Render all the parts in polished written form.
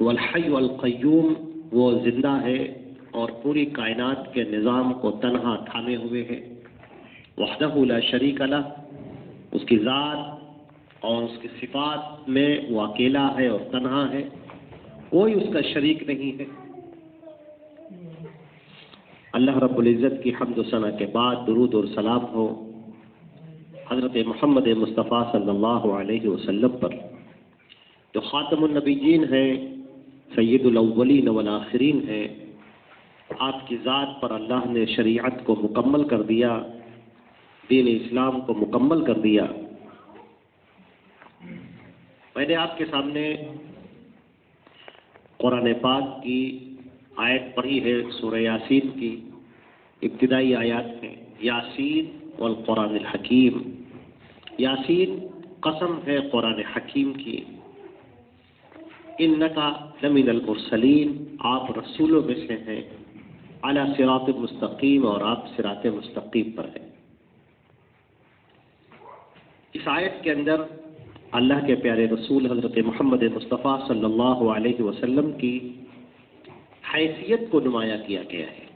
والحی القیوم، وہ زندہ ہے اور پوری کائنات کے نظام کو تنہا تھامے ہوئے ہے. وحدہ لا شریک لہ، اس کی ذات اور اس کی صفات میں وہ اکیلا ہے اور تنہا ہے، کوئی اس کا شریک نہیں ہے. اللہ رب العزت کی حمد و ثنا کے بعد درود اور سلام ہو حضرت محمد مصطفیٰ صلی اللہ علیہ وسلم پر، جو خاتم النبیین ہیں، سید الاولین والآخرین ہیں. آپ کی ذات پر اللہ نے شریعت کو مکمل کر دیا، دین اسلام کو مکمل کر دیا. میں نے آپ کے سامنے قرآن پاک کی آیت پڑھی ہے، سورہ یاسین کی ابتدائی آیات ہیں. یاسین والقرآن الحکیم، یاسین قسم ہے قرآن حکیم کی. انکا لمن المرسلین، آپ رسولوں میں سے ہیں. علی صراط مستقیم، اور آپ صراط مستقیم پر ہیں. اس آیت کے اندر اللہ کے پیارے رسول حضرت محمد مصطفیٰ صلی اللہ علیہ وسلم کی حیثیت کو نمایاں کیا گیا ہے.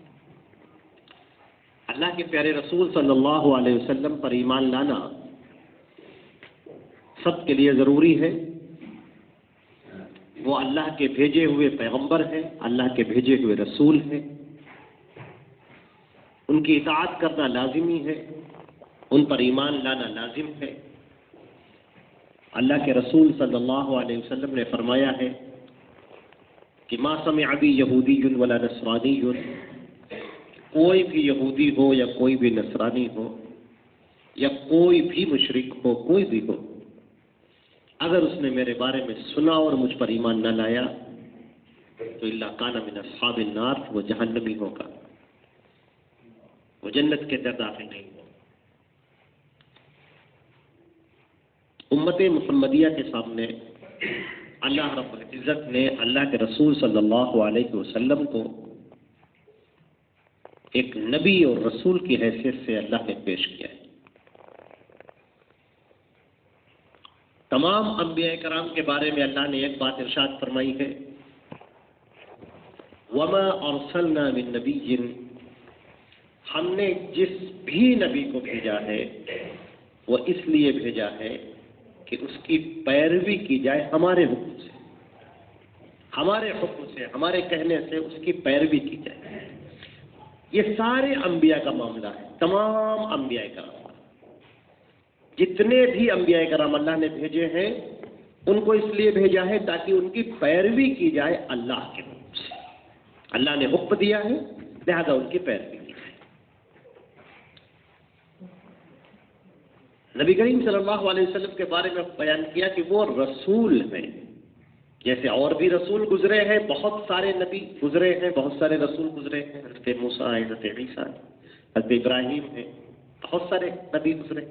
اللہ کے پیارے رسول صلی اللہ علیہ وسلم پر ایمان لانا سب کے لیے ضروری ہے. وہ اللہ کے بھیجے ہوئے پیغمبر ہیں، اللہ کے بھیجے ہوئے رسول ہیں. ان کی اطاعت کرنا لازمی ہے، ان پر ایمان لانا لازم ہے. اللہ کے رسول صلی اللہ علیہ وسلم نے فرمایا ہے کہ ما سمع بی یہودی ولا نصرانی، کوئی بھی یہودی ہو یا کوئی بھی نصرانی ہو یا کوئی بھی مشرک ہو، کوئی بھی ہو، اگر اس نے میرے بارے میں سنا اور مجھ پر ایمان نہ لایا تو الا کان من اصحاب النار، وہ جہنمی ہوگا، وہ جنت کے اندر داخل نہیں ہوگا. امت محمدیہ کے سامنے اللہ رب العزت نے اللہ کے رسول صلی اللہ علیہ وسلم کو ایک نبی اور رسول کی حیثیت سے اللہ نے پیش کیا ہے. تمام انبیاء کرام کے بارے میں اللہ نے ایک بات ارشاد فرمائی ہے، وما ارسلنا من نبی، ہم نے جس بھی نبی کو بھیجا ہے وہ اس لیے بھیجا ہے کہ اس کی پیروی کی جائے ہمارے حکم سے، ہمارے حکم سے، ہمارے کہنے سے اس کی پیروی کی جائے. یہ سارے انبیاء کا معاملہ ہے. تمام انبیاء کرام، جتنے بھی انبیاء کرام اللہ نے بھیجے ہیں، ان کو اس لیے بھیجا ہے تاکہ ان کی پیروی کی جائے اللہ کے حکم سے. اللہ نے حکم دیا ہے، لہذا ان کی پیروی کی جائے. نبی کریم صلی اللہ علیہ وسلم کے بارے میں بیان کیا کہ وہ رسول ہیں. جیسے اور بھی رسول گزرے ہیں، بہت سارے نبی گزرے ہیں، بہت سارے رسول گزرے ہیں. حضرت موسیٰ، حضرت عیسیٰ، حضرت ابراہیم ہیں، بہت سارے نبی گزرے.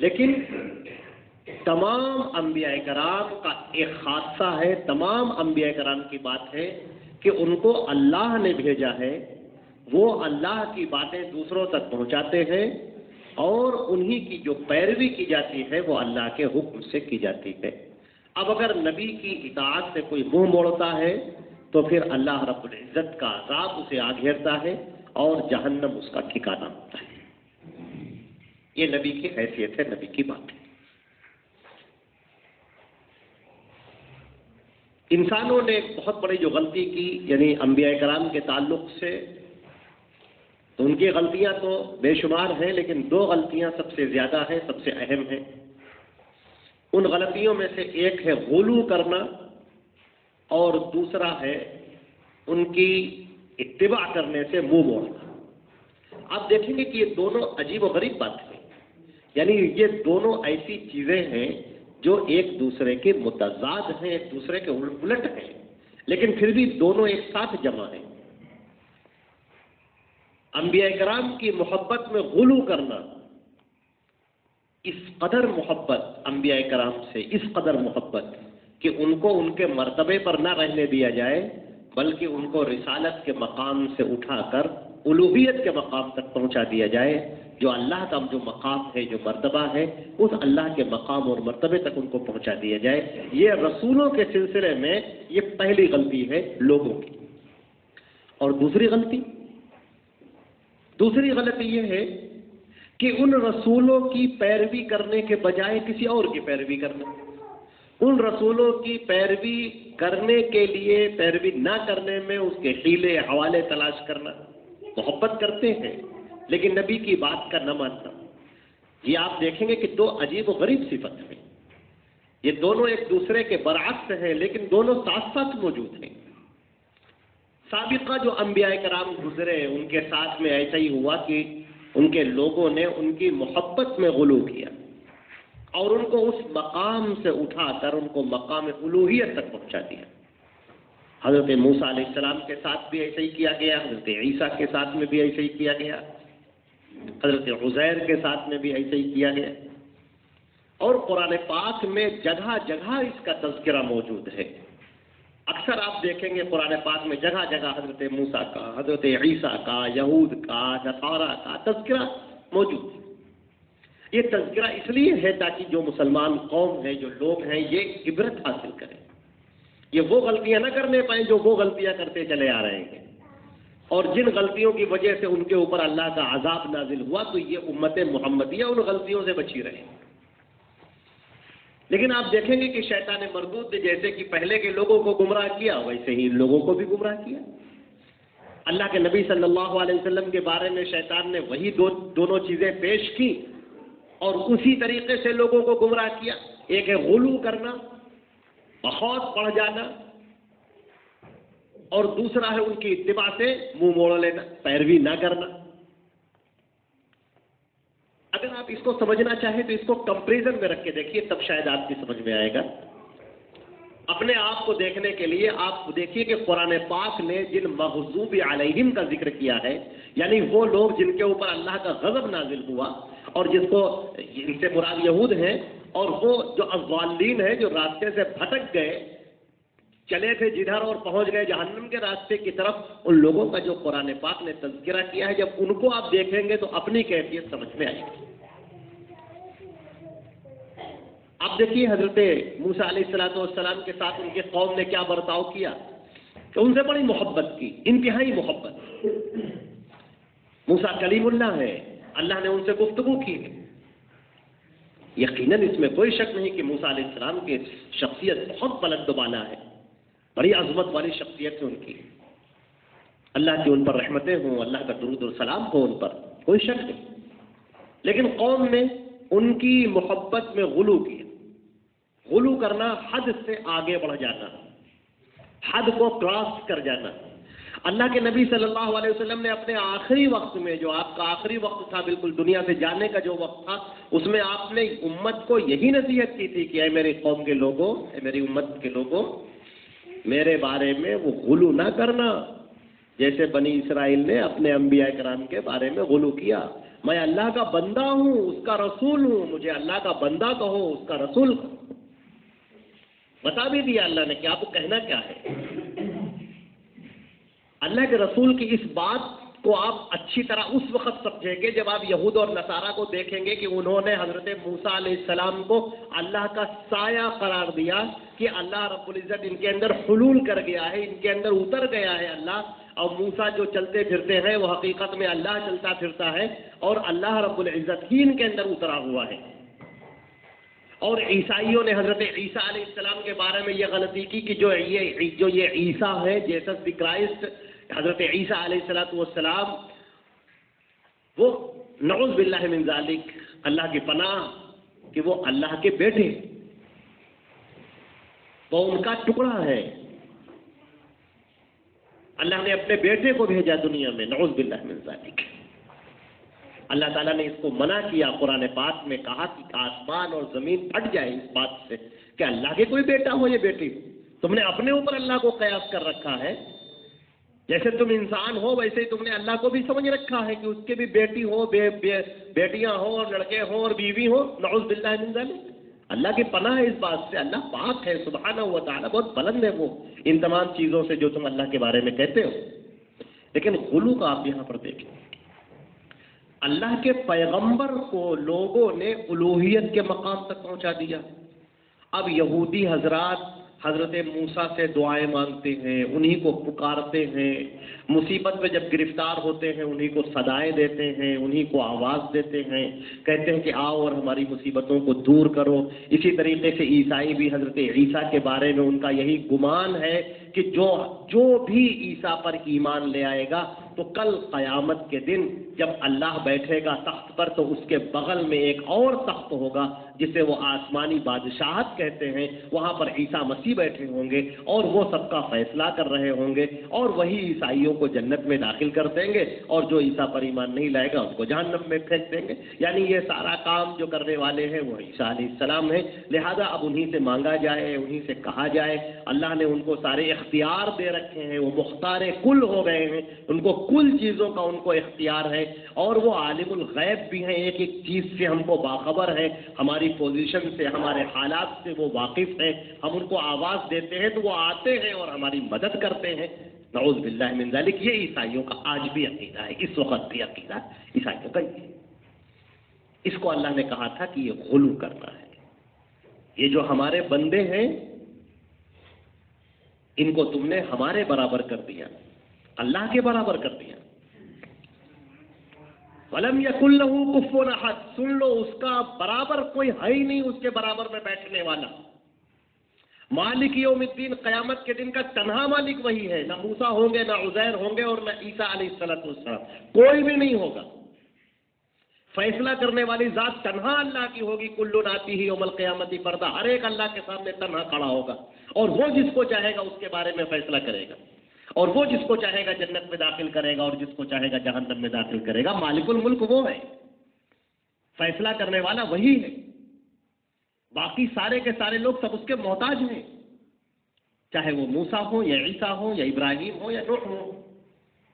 لیکن تمام انبیاء کرام کا ایک خاصہ ہے، تمام انبیاء کرام کی بات ہے کہ ان کو اللہ نے بھیجا ہے، وہ اللہ کی باتیں دوسروں تک پہنچاتے ہیں اور انہی کی جو پیروی کی جاتی ہے وہ اللہ کے حکم سے کی جاتی ہے. اب اگر نبی کی اطاعت سے کوئی منہ موڑتا ہے تو پھر اللہ رب العزت کا عذاب اسے آ گھیرتا ہے اور جہنم اس کا ٹھکانہ ہوتا ہے. یہ نبی کی حیثیت ہے، نبی کی بات ہے. انسانوں نے ایک بہت بڑی جو غلطی کی، یعنی انبیاء کرام کے تعلق سے، تو ان کی غلطیاں تو بے شمار ہیں، لیکن دو غلطیاں سب سے زیادہ ہیں، سب سے اہم ہیں. ان غلطیوں میں سے ایک ہے غلو کرنا اور دوسرا ہے ان کی اتباع کرنے سے منہ موڑنا. آپ دیکھیں گے کہ یہ دونوں عجیب و غریب باتیں ہیں، یعنی یہ دونوں ایسی چیزیں ہیں جو ایک دوسرے کے متضاد ہیں، ایک دوسرے کے الٹ ہیں، لیکن پھر بھی دونوں ایک ساتھ جمع ہیں. انبیاء کرام کی محبت میں غلو کرنا، اس قدر محبت انبیاء کرام سے، اس قدر محبت کہ ان کو ان کے مرتبے پر نہ رہنے دیا جائے، بلکہ ان کو رسالت کے مقام سے اٹھا کر الوہیت کے مقام تک پہنچا دیا جائے، جو اللہ کا جو مقام ہے، جو مرتبہ ہے، اس اللہ کے مقام اور مرتبے تک ان کو پہنچا دیا جائے۔ یہ رسولوں کے سلسلے میں یہ پہلی غلطی ہے لوگوں کی۔ اور دوسری غلطی یہ ہے کہ ان رسولوں کی پیروی کرنے کے بجائے کسی اور کی پیروی کرنا، ان رسولوں کی پیروی کرنے کے لیے پیروی نہ کرنے میں اس کے حیلے حوالے تلاش کرنا۔ محبت کرتے ہیں لیکن نبی کی بات کا نہ ماننا، یہ آپ دیکھیں گے کہ دو عجیب و غریب صفت ہیں، یہ دونوں ایک دوسرے کے برعکس ہیں لیکن دونوں ساتھ ساتھ موجود ہیں۔ سابقہ جو انبیاء کرام گزرے ان کے ساتھ میں ایسا ہی ہوا کہ ان کے لوگوں نے ان کی محبت میں غلو کیا اور ان کو اس مقام سے اٹھا کر ان کو مقام الوہیت تک پہنچا دیا۔ حضرت موسیٰ علیہ السلام کے ساتھ بھی ایسا ہی کیا گیا، حضرت عیسیٰ کے ساتھ میں بھی ایسا ہی کیا گیا، حضرت عزیر کے ساتھ میں بھی ایسا ہی کیا گیا۔ اور قرآن پاک میں جگہ جگہ اس کا تذکرہ موجود ہے۔ اکثر آپ دیکھیں گے قرآن پاک میں جگہ جگہ حضرت موسیٰ کا، حضرت عیسیٰ کا، یہود کا، نصارہ کا تذکرہ موجود ہے۔ یہ تذکرہ اس لیے ہے تاکہ جو مسلمان قوم ہے، جو لوگ ہیں، یہ عبرت حاصل کریں، یہ وہ غلطیاں نہ کرنے پائیں جو وہ غلطیاں کرتے چلے آ رہے ہیں، اور جن غلطیوں کی وجہ سے ان کے اوپر اللہ کا عذاب نازل ہوا تو یہ امت محمدیہ ان غلطیوں سے بچی رہے۔ لیکن آپ دیکھیں گے کہ شیطان مردود نے جیسے کہ پہلے کے لوگوں کو گمراہ کیا ویسے ہی ان لوگوں کو بھی گمراہ کیا۔ اللہ کے نبی صلی اللہ علیہ وسلم کے بارے میں شیطان نے وہی دونوں چیزیں پیش کی اور اسی طریقے سے لوگوں کو گمراہ کیا۔ ایک ہے غلو کرنا، بہت بڑھ جانا، اور دوسرا ہے ان کی اتباع سے منہ موڑ لینا، پیروی نہ کرنا۔ اگر آپ اس کو سمجھنا چاہیں تو اس کو کمپیریزن میں رکھ کے دیکھیے، تب شاید آپ کی سمجھ میں آئے گا۔ اپنے آپ کو دیکھنے کے لیے آپ دیکھیے کہ قرآن پاک نے جن مغضوب علیہم کا ذکر کیا ہے، یعنی وہ لوگ جن کے اوپر اللہ کا غضب نازل ہوا، اور جس کو ان سے مراد یہود ہیں، اور وہ جو الضالین ہیں، جو راستے سے بھٹک گئے، چلے تھے جدھر اور پہنچ گئے جہنم کے راستے کی طرف، ان لوگوں کا جو قرآن پاک نے تذکرہ کیا ہے، جب ان کو آپ دیکھیں گے تو اپنی کیفیت سمجھ میں آئے گی۔ آپ دیکھیے حضرت موسیٰ علیہ السلام کے ساتھ ان کے قوم نے کیا برتاؤ کیا کہ ان سے بڑی محبت کی، انتہائی محبت۔ موسیٰ کلیم اللہ ہے، اللہ نے ان سے گفتگو کی ہے۔ یقیناً اس میں کوئی شک نہیں کہ موسیٰ علیہ السلام کی شخصیت بہت بلند و بالا ہے، بڑی عظمت والی شخصیت ہے ان کی، اللہ کی ان پر رحمتیں ہوں، اللہ کا درود و سلام ہو ان پر، کوئی شک نہیں۔ لیکن قوم نے ان کی محبت میں غلو کیا۔ غلو کرنا حد سے آگے بڑھ جانا، حد کو کراس کر جانا۔ اللہ کے نبی صلی اللہ علیہ وسلم نے اپنے آخری وقت میں، جو آپ کا آخری وقت تھا بالکل دنیا سے جانے کا جو وقت تھا، اس میں آپ نے امت کو یہی نصیحت کی تھی کہ اے میری قوم کے لوگوں، اے میری امت کے لوگوں، میرے بارے میں وہ غلو نہ کرنا جیسے بنی اسرائیل نے اپنے انبیاء کرام کے بارے میں غلو کیا۔ میں اللہ کا بندہ ہوں، اس کا رسول ہوں، مجھے اللہ کا بندہ کہو، اس کا رسول کہو۔ بتا بھی دیا اللہ نے کہ آپ کو کہنا کیا ہے۔ اللہ کے رسول کی اس بات کو آپ اچھی طرح اس وقت سمجھیں گے جب آپ یہود اور نصارہ کو دیکھیں گے کہ انہوں نے حضرت موسیٰ علیہ السلام کو اللہ کا سایہ قرار دیا کہ اللہ رب العزت ان کے اندر حلول کر گیا ہے، ان کے اندر اتر گیا ہے اللہ، اور موسیٰ جو چلتے پھرتے ہیں وہ حقیقت میں اللہ چلتا پھرتا ہے، اور اللہ رب العزت ہی ان کے اندر اترا ہوا ہے۔ اور عیسائیوں نے حضرت عیسیٰ علیہ السلام کے بارے میں یہ غلطی کی کہ جو یہ عیسیٰ ہے، جیسس دی کرائسٹ، حضرت عیسیٰ علیہ السلام، وہ نعوذ باللہ من ذالک، اللہ کی پناہ کہ وہ اللہ کے بیٹے، وہ ان کا ٹکڑا ہے، اللہ نے اپنے بیٹے کو بھیجا دنیا میں، نعوذ باللہ من ذالک۔ اللہ تعالیٰ نے اس کو منع کیا، قرآن پاک میں کہا کہ آسمان اور زمین پھٹ جائے اس بات سے کہ اللہ کے کوئی بیٹا ہو یا بیٹی ہو۔ تم نے اپنے اوپر اللہ کو قیاس کر رکھا ہے، جیسے تم انسان ہو ویسے ہی تم نے اللہ کو بھی سمجھ رکھا ہے کہ اس کے بھی بیٹی ہو، بیٹیاں ہوں، اور لڑکے ہوں اور بیوی ہوں، نعوذ باللہ من ذالک۔ اللہ کی پناہ ہے اس بات سے، اللہ پاک ہے سبحانہ و تعالیٰ، بہت بلند ہے وہ ان تمام چیزوں سے جو تم اللہ کے بارے میں کہتے ہو۔ لیکن غلو کا آپ یہاں پر دیکھیں، اللہ کے پیغمبر کو لوگوں نے الوہیت کے مقام تک پہنچا دیا. اب یہودی حضرات حضرت موسیٰ سے دعائیں مانگتے ہیں، انہی کو پکارتے ہیں، مصیبت میں جب گرفتار ہوتے ہیں انہی کو صدائیں دیتے ہیں، انہی کو آواز دیتے ہیں، کہتے ہیں کہ آؤ اور ہماری مصیبتوں کو دور کرو. اسی طریقے سے عیسائی بھی حضرت عیسیٰ کے بارے میں ان کا یہی گمان ہے کہ جو بھی عیسیٰ پر ایمان لے آئے گا تو کل قیامت کے دن جب اللہ بیٹھے گا تخت پر تو اس کے بغل میں ایک اور تخت ہوگا جسے وہ آسمانی بادشاہت کہتے ہیں، وہاں پر عیسیٰ مسیح بیٹھے ہوں گے اور وہ سب کا فیصلہ کر رہے ہوں گے، اور وہی عیسائیوں کو جنت میں داخل کر دیں گے اور جو عیسیٰ پر ایمان نہیں لائے گا اس کو جہنم میں پھینک دیں گے. یعنی یہ سارا کام جو کرنے والے ہیں وہ عیسیٰ علیہ السلام ہیں. لہذا اب انہی سے مانگا جائے، انہی سے کہا جائے. اللہ نے ان کو سارے اختیار دے رکھے ہیں، وہ مختار کل ہو گئے ہیں، ان کو کل چیزوں کا ان کو اختیار ہے، اور وہ عالم الغیب بھی ہیں، ایک ایک چیز سے ہم کو باخبر ہیں، ہماری پوزیشن سے، ہمارے حالات سے وہ واقف ہیں. ہم ان کو آواز دیتے ہیں تو وہ آتے ہیں اور ہماری مدد کرتے ہیں. نعوذ باللہ من ذالک. یہ عیسائیوں کا آج بھی عقیدہ ہے، اس وقت بھی عقیدہ ہے عیسائیوں کا. اس کو اللہ نے کہا تھا کہ یہ غلو کرنا ہے. یہ جو ہمارے بندے ہیں ان کو تم نے ہمارے برابر کر دیا، اللہ کے برابر کر دیا. وَلَمْ يَكُنْ لَهُ كُفُوًا أَحَدٌ. سن لو، اس کا برابر کوئی ہے ہی نہیں اس کے برابر میں بیٹھنے والا. مالک یوم الدین، قیامت کے دن کا تنہا مالک وہی ہے. نہ موسیٰ ہوں گے، نہ عزیر ہوں گے، اور نہ عیسیٰ علیہ السلام، کوئی بھی نہیں ہوگا. فیصلہ کرنے والی ذات تنہا اللہ کی ہوگی. کل آتیہ یوم القیامت فردا. ہر ایک اللہ کے سامنے تنہا کھڑا ہوگا، اور وہ جس کو چاہے گا اس کے بارے میں فیصلہ کرے گا، اور وہ جس کو چاہے گا جنت میں داخل کرے گا اور جس کو چاہے گا جہنم میں داخل کرے گا. مالک الملک وہ ہے، فیصلہ کرنے والا وہی ہے. باقی سارے کے سارے لوگ سب اس کے محتاج ہیں، چاہے وہ موسیٰ ہو یا عیسیٰ ہو یا ابراہیم ہو یا نوح ہو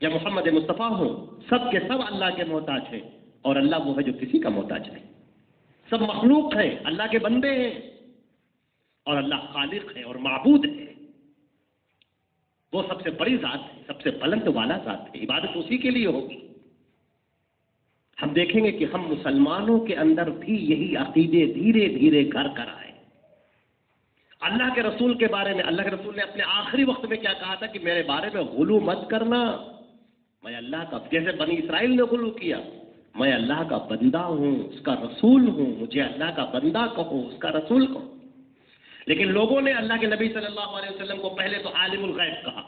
یا محمد مصطفیٰ ہو، سب کے سب اللہ کے محتاج ہیں. اور اللہ وہ ہے جو کسی کا محتاج نہیں. سب مخلوق ہیں، اللہ کے بندے ہیں، اور اللہ خالق ہے اور معبود ہے. وہ سب سے بڑی ذات ہے، سب سے بلند والا ذات ہے. عبادت اسی کے لیے ہوگی. ہم دیکھیں گے کہ ہم مسلمانوں کے اندر بھی یہی عقیدے دھیرے دھیرے گھر کر آئے. اللہ کے رسول کے بارے میں اللہ کے رسول نے اپنے آخری وقت میں کیا کہا تھا کہ میرے بارے میں غلو مت کرنا، میں اللہ کا، جیسے بنی اسرائیل نے غلو کیا، میں اللہ کا بندہ ہوں، اس کا رسول ہوں، مجھے اللہ کا بندہ کہو، اس کا رسول کہو. لیکن لوگوں نے اللہ کے نبی صلی اللہ علیہ وسلم کو پہلے تو عالم الغیب کہا.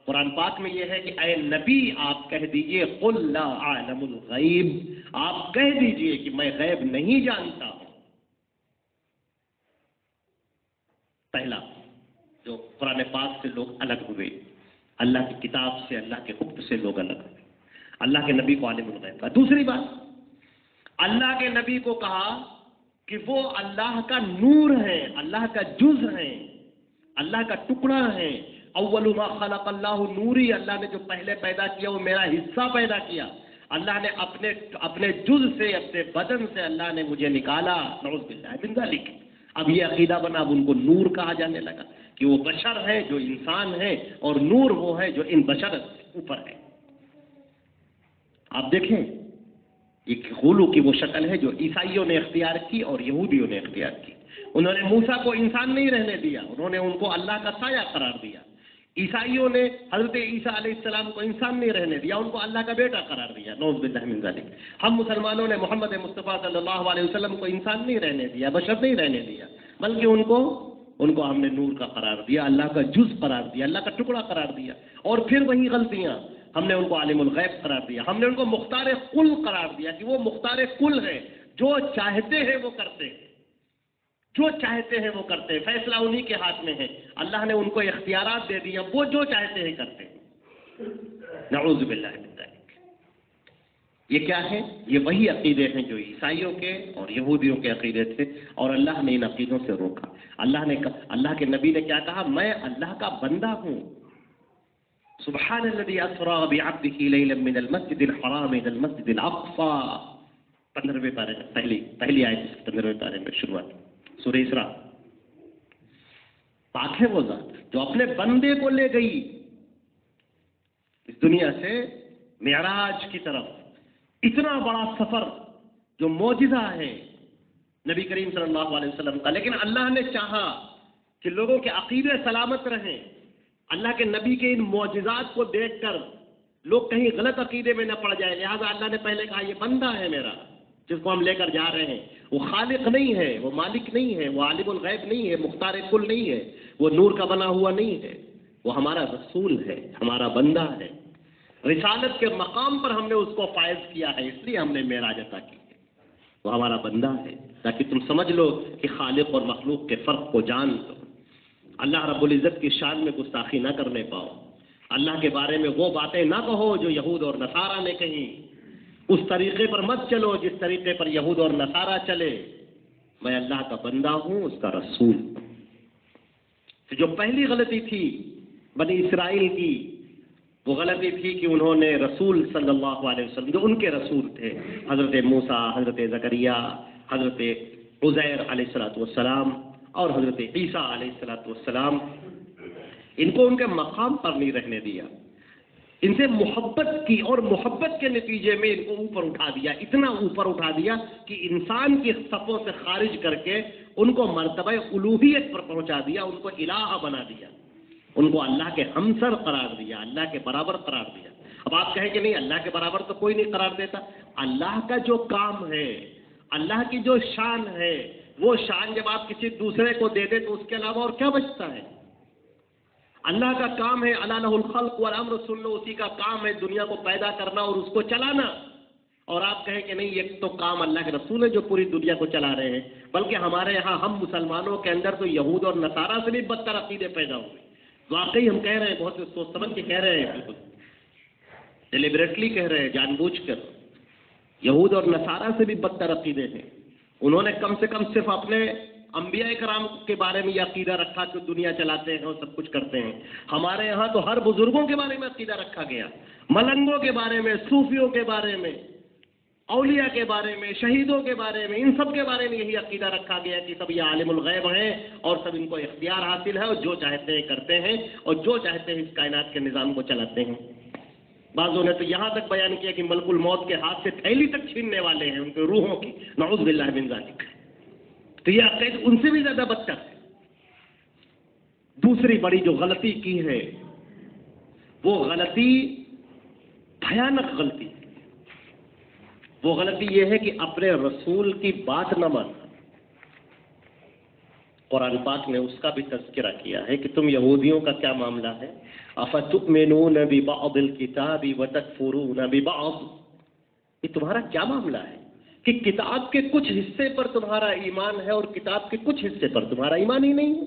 قرآن پاک میں یہ ہے کہ اے نبی آپ کہہ دیجئے قل لا اعلم الغیب، آپ کہہ دیجئے کہ میں غیب نہیں جانتا ہوں. پہلا جو قرآن پاک سے لوگ الگ ہوئے، اللہ کی کتاب سے، اللہ کے حکم سے لوگ الگ ہوئے، اللہ کے نبی کو عالم الغیب کہا. دوسری بات، اللہ کے نبی کو کہا کہ وہ اللہ کا نور ہے، اللہ کا جز ہے، اللہ کا ٹکڑا ہے. اول ما خلق اللہ نوری، اللہ نے جو پہلے پیدا کیا وہ میرا حصہ پیدا کیا. اللہ نے اپنے جز سے، اپنے بدن سے اللہ نے مجھے نکالا. نعوذ باللہ من ذالک. اب یہ عقیدہ بنا، اب ان کو نور کہا جانے لگا کہ وہ بشر ہے جو انسان ہے، اور نور وہ ہے جو ان بشر سے اوپر ہے. آپ دیکھیں یہ غلو کی وہ شکل ہے جو عیسائیوں نے اختیار کی اور یہودیوں نے اختیار کی. انہوں نے موسیٰ کو انسان نہیں رہنے دیا، انہوں نے ان کو اللہ کا سایہ قرار دیا. عیسائیوں نے حضرت عیسیٰ علیہ السلام کو انسان نہیں رہنے دیا، ان کو اللہ کا بیٹا قرار دیا. نعوذ باللہ من ذالک. ہم مسلمانوں نے محمد مصطفیٰ صلی اللہ علیہ وسلم کو انسان نہیں رہنے دیا، بشر نہیں رہنے دیا، بلکہ ان کو ہم نے نور کا قرار دیا، اللہ کا جز قرار دیا، اللہ کا ٹکڑا قرار دیا. اور پھر وہی غلطیاں، ہم نے ان کو عالم الغیب قرار دیا، ہم نے ان کو مختار کل قرار دیا کہ وہ مختار کل ہے، جو چاہتے ہیں وہ کرتے ہیں، جو چاہتے ہیں وہ کرتے ہیں، فیصلہ انہی کے ہاتھ میں ہے. اللہ نے ان کو اختیارات دے دیا، وہ جو چاہتے ہیں کرتے ہیں. نعوذ باللہ من ذالک. یہ کیا ہے؟ یہ وہی عقیدے ہیں جو عیسائیوں کے اور یہودیوں کے عقیدے تھے، اور اللہ نے ان عقیدوں سے روکا. اللہ کے نبی نے کیا کہا؟ میں اللہ کا بندہ ہوں. سبحان الذی اسری بعبدہ لیلا من المسجد الحرام الى المسجد الاقصى. 15ویں پارے میں پہلی آیت 15ویں پارے میں شروعات سورہ اسراء. پاک ہے وہ ذات جو اپنے بندے کو لے گئی اس دنیا سے معراج کی طرف، اتنا بڑا سفر جو معجزہ ہے نبی کریم صلی اللہ علیہ وسلم کا، لیکن اللہ نے چاہا کہ لوگوں کے عقیدے سلامت رہیں، اللہ کے نبی کے ان معجزات کو دیکھ کر لوگ کہیں غلط عقیدے میں نہ پڑ جائے، لہذا اللہ نے پہلے کہا یہ بندہ ہے میرا جس کو ہم لے کر جا رہے ہیں، وہ خالق نہیں ہے، وہ مالک نہیں ہے، وہ عالم الغیب نہیں ہے، مختار کل نہیں ہے، وہ نور کا بنا ہوا نہیں ہے، وہ ہمارا رسول ہے، ہمارا بندہ ہے، رسالت کے مقام پر ہم نے اس کو فائز کیا ہے، اس لیے ہم نے معراج عطا کی ہے، وہ ہمارا بندہ ہے، تاکہ تم سمجھ لو کہ خالق اور مخلوق کے فرق کو جان لو، اللہ رب العزت کی شان میں گستاخی نہ کرنے پاؤ، اللہ کے بارے میں وہ باتیں نہ کہو جو یہود اور نصارہ نے کہیں، اس طریقے پر مت چلو جس طریقے پر یہود اور نصارہ چلے، میں اللہ کا بندہ ہوں، اس کا رسول ہوں۔ جو پہلی غلطی تھی بنی اسرائیل کی، وہ غلطی تھی کہ انہوں نے رسول صلی اللہ علیہ وسلم جو ان کے رسول تھے، حضرت موسیٰ، حضرت زکریا، حضرت عزیر علیہ السلام اور حضرت عیسیٰ علیہ السلام، ان کو ان کے مقام پر نہیں رہنے دیا، ان سے محبت کی اور محبت کے نتیجے میں ان کو اوپر اٹھا دیا، اتنا اوپر اٹھا دیا کہ انسان کی صفوں سے خارج کر کے ان کو مرتبہ الوہیت پر پہنچا دیا، ان کو الہ بنا دیا، ان کو اللہ کے ہمسر قرار دیا، اللہ کے برابر قرار دیا۔ اب آپ کہیں کہ نہیں اللہ کے برابر تو کوئی نہیں قرار دیتا، اللہ کا جو کام ہے، اللہ کی جو شان ہے، وہ شان جب آپ کسی دوسرے کو دے دیں تو اس کے علاوہ اور کیا بچتا ہے؟ اللہ کا کام ہے الا لہ الخلق والامر، سن لو اسی کا کام ہے دنیا کو پیدا کرنا اور اس کو چلانا، اور آپ کہیں کہ نہیں یہ تو کام اللہ کے رسول ہے جو پوری دنیا کو چلا رہے ہیں، بلکہ ہمارے ہاں ہم مسلمانوں کے اندر تو یہود اور نصارہ سے بھی بدتر عقیدے پیدا ہوئے۔ واقعی ہم کہہ رہے ہیں، بہت سوچ سمجھ کے کہہ رہے ہیں، بالکل ڈیلیبریٹلی کہہ رہے ہیں، جان بوجھ کر، یہود اور نصارہ سے بھی بدتر عقیدے ہیں۔ انہوں نے کم سے کم صرف اپنے انبیاء کرام کے بارے میں یہ عقیدہ رکھا کہ دنیا چلاتے ہیں اور سب کچھ کرتے ہیں، ہمارے یہاں تو ہر بزرگوں کے بارے میں عقیدہ رکھا گیا، ملنگوں کے بارے میں، صوفیوں کے بارے میں، اولیاء کے بارے میں، شہیدوں کے بارے میں، ان سب کے بارے میں یہی عقیدہ رکھا گیا کہ سب یہ عالم الغیب ہیں اور سب ان کو اختیار حاصل ہے اور جو چاہتے ہیں کرتے ہیں اور جو چاہتے ہیں اس کائنات کے نظام کو چلاتے ہیں۔ بعضوں نے تو یہاں تک بیان کیا کہ ملک الموت کے ہاتھ سے تھیلی تک چھیننے والے ہیں ان کے روحوں کی، نعوذ باللہ من ذالک۔ تو یہ عقیدہ ان سے بھی زیادہ بدتر ہے۔ دوسری بڑی جو غلطی کی ہے وہ غلطی بھیانک غلطی، وہ غلطی یہ ہے کہ اپنے رسول کی بات نہ ماننا۔ قرآن پاک نے اس کا بھی تذکرہ کیا ہے کہ تم یہودیوں کا کیا معاملہ ہے، افتؤمنون ببعض الکتاب وتکفرون ببعض، یہ تمہارا کیا معاملہ ہے کہ کتاب کے کچھ حصے پر تمہارا ایمان ہے اور کتاب کے کچھ حصے پر تمہارا ایمان ہی نہیں ہے۔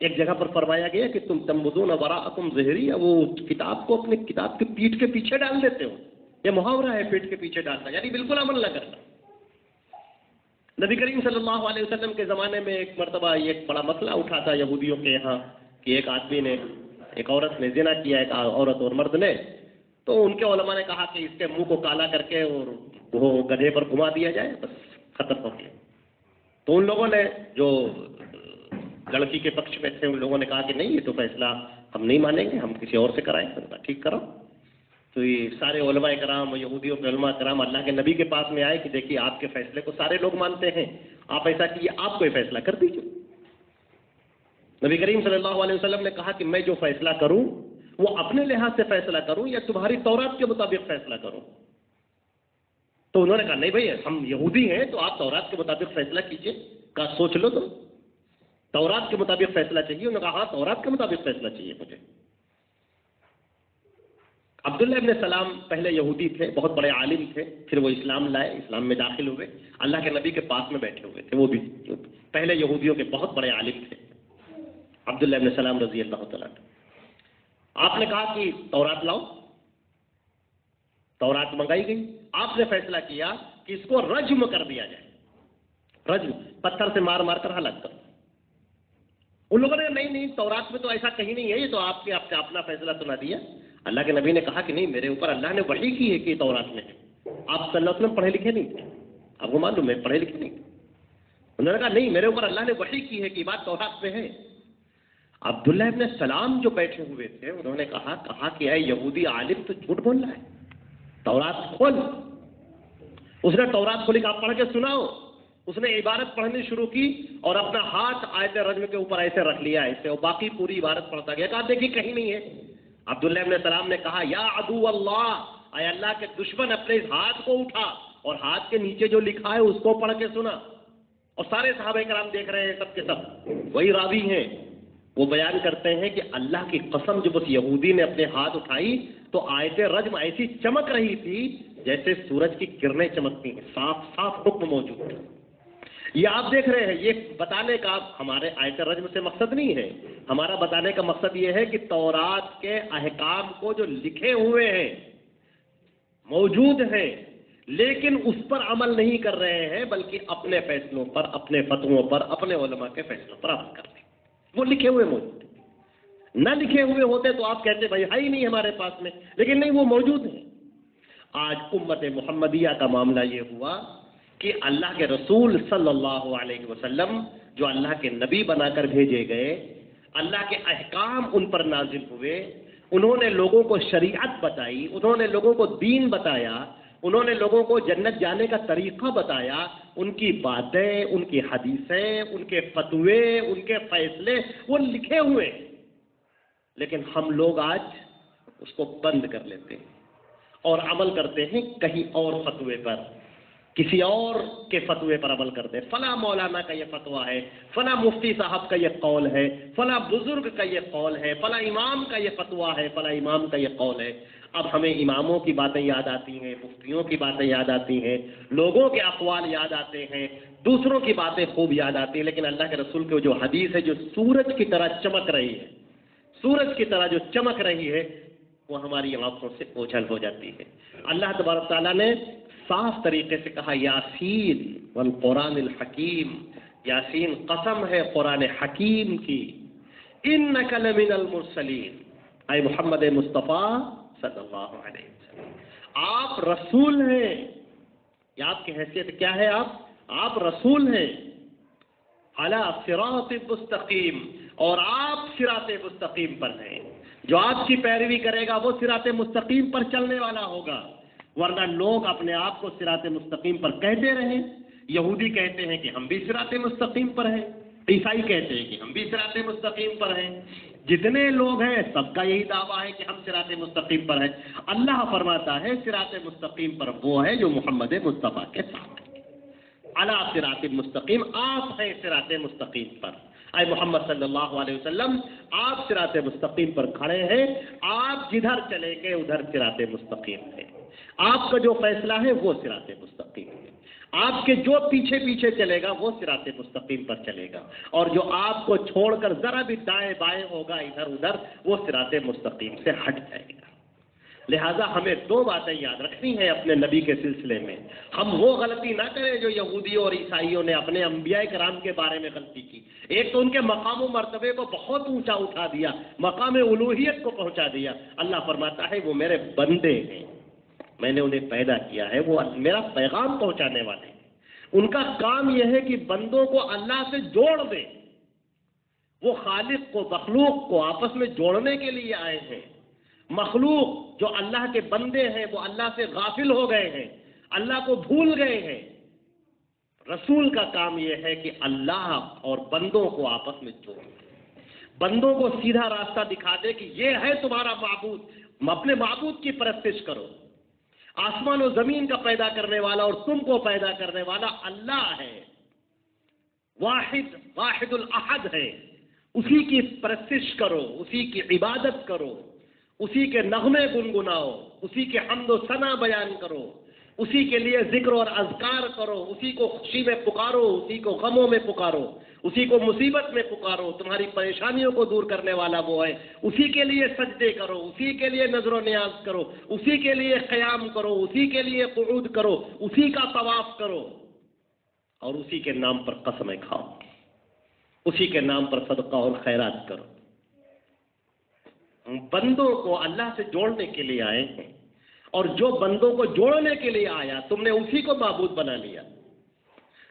ایک جگہ پر فرمایا گیا کہ تم تنبذون وراءکم ظہریہ، وہ کتاب کو اپنے کتاب کے پیٹھ کے پیچھے ڈال دیتے ہو، یہ محاورہ ہے پیٹھ کے پیچھے ڈالنا، یعنی بالکل عمل نہ کرنا۔ نبی کریم صلی اللہ علیہ وسلم کے زمانے میں ایک مرتبہ یہ ایک بڑا مسئلہ اٹھا تھا یہودیوں کے یہاں کہ ایک آدمی نے، ایک عورت نے زنا کیا، ایک عورت اور مرد نے، تو ان کے علماء نے کہا کہ اس کے منہ کو کالا کر کے اور وہ گدھے پر گھما دیا جائے، بس ختم ہو گیا۔ تو ان لوگوں نے جو لڑکی کے پکش میں تھے ان لوگوں نے کہا کہ نہیں یہ تو فیصلہ ہم نہیں مانیں گے، ہم کسی اور سے کرائیں گے، ٹھیک کرو۔ تو یہ سارے علماء کرام، یہودیوں کے علماء کرام اللہ کے نبی کے پاس میں آئے کہ دیکھیے آپ کے فیصلے کو سارے لوگ مانتے ہیں، آپ ایسا کیجیے، آپ کوئی فیصلہ کر دیجیے۔ نبی کریم صلی اللہ علیہ وسلم نے کہا کہ میں جو فیصلہ کروں وہ اپنے لحاظ سے فیصلہ کروں یا تمہاری تورات کے مطابق فیصلہ کروں؟ تو انہوں نے کہا نہیں بھائی ہم یہودی ہیں تو آپ تورات کے مطابق فیصلہ کیجیے، کہا سوچ لو تم، تورات کے مطابق فیصلہ چاہیے؟ انہوں نے کہا ہاں تورات کے مطابق فیصلہ چاہیے مجھے۔ عبداللہ ابن سلام پہلے یہودی تھے، بہت بڑے عالم تھے، پھر وہ اسلام لائے، اسلام میں داخل ہوئے، اللہ کے نبی کے پاس میں بیٹھے ہوئے تھے، وہ بھی پہلے یہودیوں کے بہت بڑے عالم تھے، عبداللہ ابن سلام رضی اللہ تعالیٰ عنہ۔ آپ نے کہا کہ تورات لاؤ، تورات منگائی گئی، آپ نے فیصلہ کیا کہ اس کو رجم کر دیا جائے، رجم، پتھر سے مار مار کر ہلاک کر۔ ان لوگوں نے نہیں تورات میں تو ایسا کہیں نہیں ہے، یہ تو آپ کے اپنا فیصلہ سنا دیا۔ اللہ کے نبی نے کہا کہ نہیں میرے اوپر اللہ نے وحی کی ہے کہ تورات میں ہے، آپ صلی اللہ علیہ وسلم پڑھے لکھے نہیں تھے، آپ کو معلوم ہے پڑھے لکھے نہیں تھے۔ انہوں نے کہا نہیں میرے اوپر اللہ نے وحی کی ہے کہ بات تورات میں ہے۔ عبداللہ ابن سلام جو بیٹھے ہوئے تھے انہوں نے کہا کہ اے یہودی عالم تو جھوٹ بول رہا ہے، تورات کھول۔ اس نے تورات کھولی کہ آپ پڑھ کے سناؤ۔ اس نے عبارت پڑھنی شروع کی اور اپنا ہاتھ آیت رجم کے اوپر ایسے رکھ لیا ایسے، اور باقی پوری عبارت پڑھتا گیا۔ کہا دیکھیے کہیں نہیں ہے۔ عبداللہ ابن سلام نے کہا یا عدو اللہ، اے اللہ کے دشمن، اپنے اس ہاتھ کو اٹھا اور ہاتھ کے نیچے جو لکھا ہے اس کو پڑھ کے سنا۔ اور سارے صحابہ کرام دیکھ رہے ہیں، سب کے سب وہی راوی ہیں۔ وہ بیان کرتے ہیں کہ اللہ کی قسم جب اس یہودی نے اپنے ہاتھ اٹھائی تو آیت رجم ایسی چمک رہی تھی جیسے سورج کی کرنیں چمکتی ہیں، صاف صاف حکم موجود تھا۔ یہ آپ دیکھ رہے ہیں، یہ بتانے کا ہمارے آیت رجم سے مقصد نہیں ہے، ہمارا بتانے کا مقصد یہ ہے کہ تورات کے احکام کو جو لکھے ہوئے ہیں، موجود ہیں، لیکن اس پر عمل نہیں کر رہے ہیں، بلکہ اپنے فیصلوں پر، اپنے فتووں پر، اپنے علماء کے فیصلوں پر عمل کرتے ہیں۔ وہ لکھے ہوئے موجود ہیں، نہ لکھے ہوئے ہوتے تو آپ کہتے بھائی ہے ہی نہیں ہمارے پاس میں، لیکن نہیں، وہ موجود ہیں۔ آج امت محمدیہ کا معاملہ یہ ہوا کہ اللہ کے رسول صلی اللہ علیہ وسلم جو اللہ کے نبی بنا کر بھیجے گئے، اللہ کے احکام ان پر نازل ہوئے، انہوں نے لوگوں کو شریعت بتائی، انہوں نے لوگوں کو دین بتایا، انہوں نے لوگوں کو جنت جانے کا طریقہ بتایا، ان کی باتیں، ان کی حدیثیں، ان کے فتوے، ان کے فیصلے وہ لکھے ہوئے، لیکن ہم لوگ آج اس کو بند کر لیتے ہیں اور عمل کرتے ہیں کہیں اور فتوے پر، کسی اور کے فتوے پر عمل کرتے ہیں۔ فلاں مولانا کا یہ فتویٰ ہے، فلاں مفتی صاحب کا یہ قول ہے، فلاں بزرگ کا یہ قول ہے، فلاں امام کا یہ فتویٰ ہے، فلاں امام کا یہ قول ہے۔ اب ہمیں اماموں کی باتیں یاد آتی ہیں، مفتیوں کی باتیں یاد آتی ہیں، لوگوں کے اقوال یاد آتے ہیں، دوسروں کی باتیں خوب یاد آتی ہیں، لیکن اللہ کے رسول کی جو حدیث ہے جو سورج کی طرح چمک رہی ہے، سورج کی طرح جو چمک رہی ہے، وہ ہماری آنکھوں سے اوجھل ہو جاتی ہے۔ اللہ تبارک تعالیٰ نے صاف طریقے سے کہا یاسین والقرآن الحکیم، یاسین قسم ہے قرآن حکیم کی، انک لمن المرسلین، اے محمد مصطفیٰ صلی اللہ علیہ وسلم آپ رسول ہیں۔ یہ آپ کی حیثیت کیا ہے؟ آپ رسول ہیں، علی صراط مستقیم، اور آپ صراط مستقیم پر ہیں۔ جو آپ کی پیروی کرے گا وہ صراط مستقیم پر چلنے والا ہوگا، ورنہ لوگ اپنے آپ کو صراط مستقیم پر کہتے رہیں۔ یہودی کہتے ہیں کہ ہم بھی صراط مستقیم پر ہیں، عیسائی کہتے ہیں کہ ہم بھی صراط مستقیم پر ہیں، جتنے لوگ ہیں سب کا یہی دعویٰ ہے کہ ہم صراط مستقیم پر ہیں۔ اللہ فرماتا ہے صراط مستقیم پر وہ ہے جو محمد مصطفیٰ کے ساتھ ہے، علی صراط مستقیم، آپ ہیں صراط مستقیم پر۔ اے محمد صلی اللہ علیہ وسلم آپ صراط مستقیم پر کھڑے ہیں، آپ جدھر چلیں گے ادھر صراط مستقیم ہے، آپ کا جو فیصلہ ہے وہ صراط مستقیم ہے، آپ کے جو پیچھے پیچھے چلے گا وہ صراط مستقیم پر چلے گا، اور جو آپ کو چھوڑ کر ذرا بھی دائیں بائیں ہوگا ادھر ادھر وہ صراط مستقیم سے ہٹ جائے گا۔ لہٰذا ہمیں دو باتیں یاد رکھنی ہیں اپنے نبی کے سلسلے میں، ہم وہ غلطی نہ کریں جو یہودیوں اور عیسائیوں نے اپنے انبیاء کرام کے بارے میں غلطی کی۔ ایک تو ان کے مقام و مرتبے کو بہت اونچا اٹھا دیا، مقام الوہیت کو پہنچا دیا۔ اللہ فرماتا ہے وہ میرے بندے ہیں، میں نے انہیں پیدا کیا ہے، وہ میرا پیغام پہنچانے والے ہیں۔ ان کا کام یہ ہے کہ بندوں کو اللہ سے جوڑ دیں، وہ خالق کو، مخلوق کو آپس میں جوڑنے کے لیے آئے ہیں۔ مخلوق جو اللہ کے بندے ہیں وہ اللہ سے غافل ہو گئے ہیں، اللہ کو بھول گئے ہیں۔ رسول کا کام یہ ہے کہ اللہ اور بندوں کو آپس میں جوڑ دے، بندوں کو سیدھا راستہ دکھا دے کہ یہ ہے تمہارا معبود، اپنے معبود کی پرستش کرو۔ آسمان و زمین کا پیدا کرنے والا اور تم کو پیدا کرنے والا اللہ ہے، واحد الاحد ہے، اسی کی پرستش کرو، اسی کی عبادت کرو، اسی کے نغمے گنگناؤ، اسی کے حمد و ثنا بیان کرو، اسی کے لیے ذکر اور اذکار کرو، اسی کو خوشی میں پکارو، اسی کو غموں میں پکارو، اسی کو مصیبت میں پکارو، تمہاری پریشانیوں کو دور کرنے والا وہ ہے، اسی کے لیے سجدے کرو، اسی کے لیے نظر و نیاز کرو، اسی کے لیے قیام کرو، اسی کے لیے قعود کرو، اسی کا طواف کرو، اور اسی کے نام پر قسمیں کھاؤ، اسی کے نام پر صدقہ اور خیرات کرو۔ بندوں کو اللہ سے جوڑنے کے لیے آئے ہیں، اور جو بندوں کو جوڑنے کے لیے آیا تم نے اسی کو معبود بنا لیا۔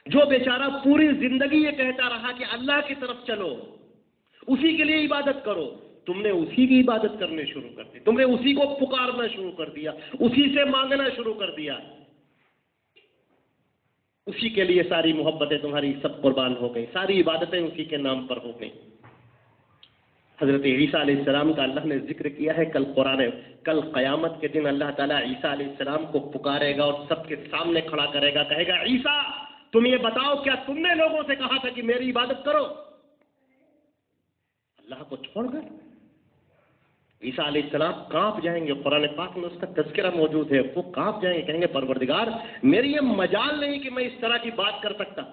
جو بیچارہ پوری زندگی یہ کہتا رہا کہ اللہ کی طرف چلو، اسی کے لیے عبادت کرو. تم نے اسی کی عبادت کرنے شروع کر دی, تم نے اسی کو پکارنا شروع کر دیا, اسی سے مانگنا شروع کر دیا, اسی کے لیے ساری محبتیں تمہاری سب قربان ہو گئی, ساری عبادتیں اسی کے نام پر ہو گئی. حضرت عیسیٰ علیہ السلام کا اللہ نے ذکر کیا ہے. کل قیامت کے دن اللہ تعالیٰ عیسیٰ علیہ السلام کو پکارے گا اور سب کے سامنے کھڑا کرے گا, کہے گا عیسیٰ تم یہ بتاؤ کیا تم نے لوگوں سے کہا تھا کہ میری عبادت کرو اللہ کو چھوڑ کر؟ عیسیٰ علیہ السلام کانپ جائیں گے, قرآن پاک میں اس کا تذکرہ موجود ہے. وہ کانپ جائیں گے, کہیں گے پروردگار میری یہ مجال نہیں کہ میں اس طرح کی بات کر سکتا,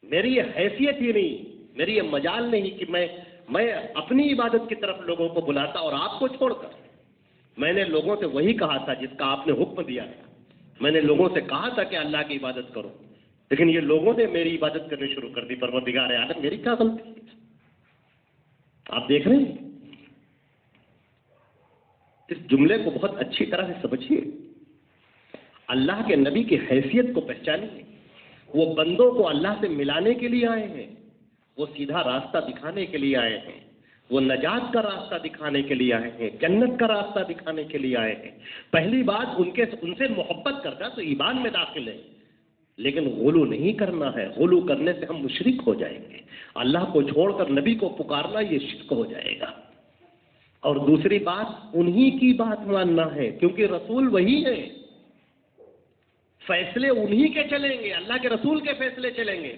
میری یہ حیثیت ہی نہیں, میری یہ مجال نہیں کہ میں اپنی عبادت کی طرف لوگوں کو بلاتا اور آپ کو چھوڑ کر. میں نے لوگوں سے وہی کہا تھا جس کا آپ نے حکم دیا تھا. میں نے لوگوں سے کہا تھا کہ اللہ کی عبادت کرو, لیکن یہ لوگوں نے میری عبادت کرنی شروع کر دی. پروردگار عالم میری کیا غلطی؟ آپ دیکھ رہے ہیں, اس جملے کو بہت اچھی طرح سے سمجھیے. اللہ کے نبی کی حیثیت کو پہچانیے. وہ بندوں کو اللہ سے ملانے کے لیے آئے ہیں, وہ سیدھا راستہ دکھانے کے لیے آئے ہیں, وہ نجات کا راستہ دکھانے کے لیے آئے ہیں, جنت کا راستہ دکھانے کے لیے آئے ہیں. پہلی بات ان سے محبت کرنا تو ایمان میں داخل ہے, لیکن غلو نہیں کرنا ہے. غلو کرنے سے ہم مشرک ہو جائیں گے. اللہ کو چھوڑ کر نبی کو پکارنا یہ شرک ہو جائے گا. اور دوسری بات انہی کی بات ماننا ہے, کیونکہ رسول وہی ہے. فیصلے انہی کے چلیں گے, اللہ کے رسول کے فیصلے چلیں گے.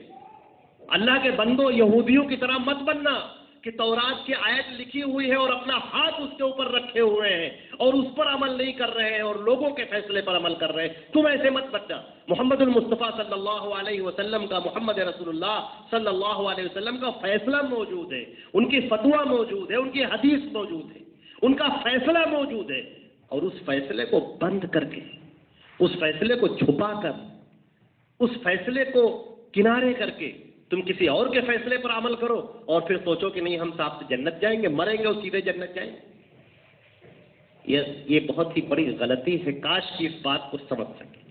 اللہ کے بندوں یہودیوں کی طرح مت بننا کہ تورات کی آیت لکھی ہوئی ہے اور اپنا ہاتھ اس کے اوپر رکھے ہوئے ہیں اور اس پر عمل نہیں کر رہے ہیں اور لوگوں کے فیصلے پر عمل کر رہے ہیں. تم ایسے مت بننا. محمد المصطفیٰ صلی اللہ علیہ وسلم کا, محمد رسول اللہ صلی اللہ علیہ وسلم کا فیصلہ موجود ہے, ان کی فتویٰ موجود ہے, ان کی حدیث موجود ہے, ان کا فیصلہ موجود ہے. اور اس فیصلے کو بند کر کے, اس فیصلے کو چھپا کر, اس فیصلے کو کنارے کر کے تم کسی اور کے فیصلے پر عمل کرو اور پھر سوچو کہ نہیں ہم صاحب جنت جائیں گے, مریں گے اور سیدھے جنت جائیں گے. یہ بہت ہی بڑی غلطی ہے. کاش کی اس بات کو سمجھ سکیں.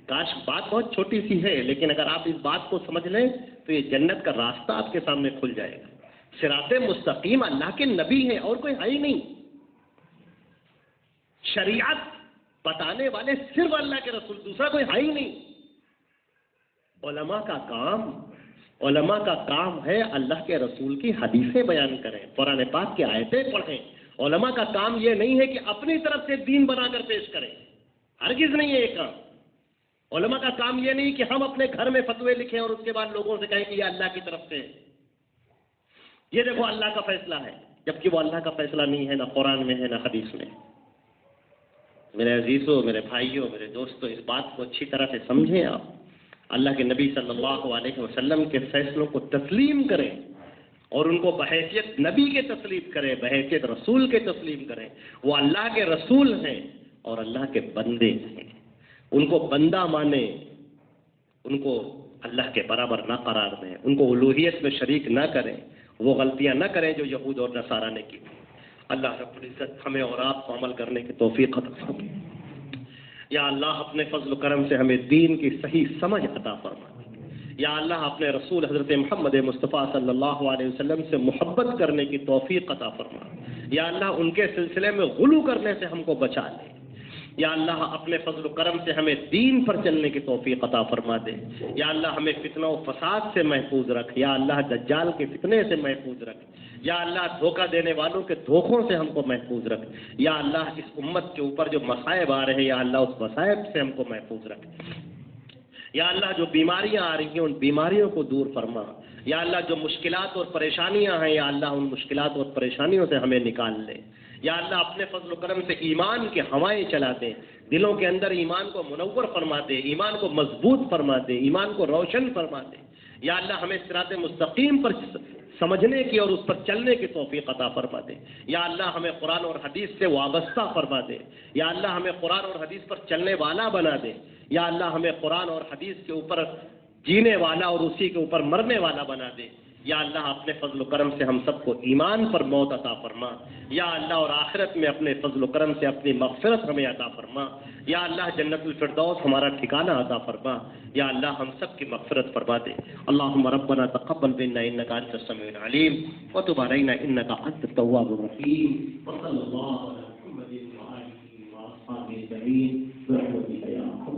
کاش بات بہت چھوٹی سی ہے, لیکن اگر آپ اس بات کو سمجھ لیں تو یہ جنت کا راستہ آپ کے سامنے کھل جائے گا. صراط مستقیم اللہ کے نبی ہیں اور کوئی ہے ہی نہیں. شریعت بتانے والے صرف اللہ کے رسول, دوسرا کوئی ہے ہی نہیں. علماء کا کام ہے اللہ کے رسول کی حدیثیں بیان کریں, قرآن پاک کی آیتیں پڑھیں. علماء کا کام یہ نہیں ہے کہ اپنی طرف سے دین بنا کر پیش کریں, ہرگز نہیں ہے یہ کام. علماء کا کام یہ نہیں کہ ہم اپنے گھر میں فتوے لکھیں اور اس کے بعد لوگوں سے کہیں کہ یہ اللہ کی طرف سے, یہ دیکھو اللہ کا فیصلہ ہے, جبکہ وہ اللہ کا فیصلہ نہیں ہے, نہ قرآن میں ہے نہ حدیث میں. میرے عزیزوں, میرے بھائیوں, میرے دوستوں, اس بات کو اچھی طرح سے سمجھیں. آپ اللہ کے نبی صلی اللہ علیہ وسلم کے فیصلوں کو تسلیم کریں اور ان کو بحیثیت نبی کے تسلیم کریں, بحیثیت رسول کے تسلیم کریں. وہ اللہ کے رسول ہیں اور اللہ کے بندے ہیں. ان کو بندہ مانیں, ان کو اللہ کے برابر نہ قرار دیں, ان کو الوہیت میں شریک نہ کریں, وہ غلطیاں نہ کریں جو یہود اور نصارہ نے کی. اللہ رب العزت ہمیں اور آپ کو عمل کرنے کی توفیق عطا فرمائے. یا اللہ اپنے فضل و کرم سے ہمیں دین کی صحیح سمجھ عطا فرما. یا اللہ اپنے رسول حضرت محمد مصطفیٰ صلی اللہ علیہ وسلم سے محبت کرنے کی توفیق عطا فرما. یا اللہ ان کے سلسلے میں غلو کرنے سے ہم کو بچا لے. یا اللہ اپنے فضل و کرم سے ہمیں دین پر چلنے کی توفیق عطا فرما دے. یا اللہ ہمیں فتنہ و فساد سے محفوظ رکھ. یا اللہ دجال کے فتنے سے محفوظ رکھ. یا اللہ دھوکہ دینے والوں کے دھوکوں سے ہم کو محفوظ رکھ. یا اللہ اس امت کے اوپر جو مصائب آ رہے ہیں یا اللہ اس مصائب سے ہم کو محفوظ رکھ. یا اللہ جو بیماریاں آ رہی ہیں ان بیماریوں کو دور فرما. یا اللہ جو مشکلات اور پریشانیاں ہیں یا اللہ ان مشکلات اور پریشانیوں سے ہمیں نکال لے. یا اللہ اپنے فضل و کرم سے ایمان کے ہوائیں چلا دے, دلوں کے اندر ایمان کو منور فرما دے, ایمان کو مضبوط فرما دے, ایمان کو روشن فرما دے. یا اللہ ہمیں صراط مستقیم پر سمجھنے کی اور اس پر چلنے کی توفیق عطا فرما دے. یا اللہ ہمیں قرآن اور حدیث سے وابستہ فرما دے. یا اللہ ہمیں قرآن اور حدیث پر چلنے والا بنا دے. یا اللہ ہمیں قرآن اور حدیث کے اوپر جینے والا اور اسی کے اوپر مرنے والا بنا دے. یا اللہ اپنے فضل و کرم سے ہم سب کو ایمان پر موت عطا فرما، یا اللہ اور آخرت میں اپنے فضل و کرم سے اپنی مغفرت ہمیں عطا فرما، یا اللہ جنت الفردوس ہمارا ٹھکانہ عطا فرما، یا اللہ ہم سب کی مغفرت فرما دے۔ اللہم ربنا تقبل منا انک انت السمیع العلیم وتب علینا انک انت التواب الرحیم، وصلی اللہ علی محمد وآلہ وأصحابہ اجمعین برحمتک یا ارحم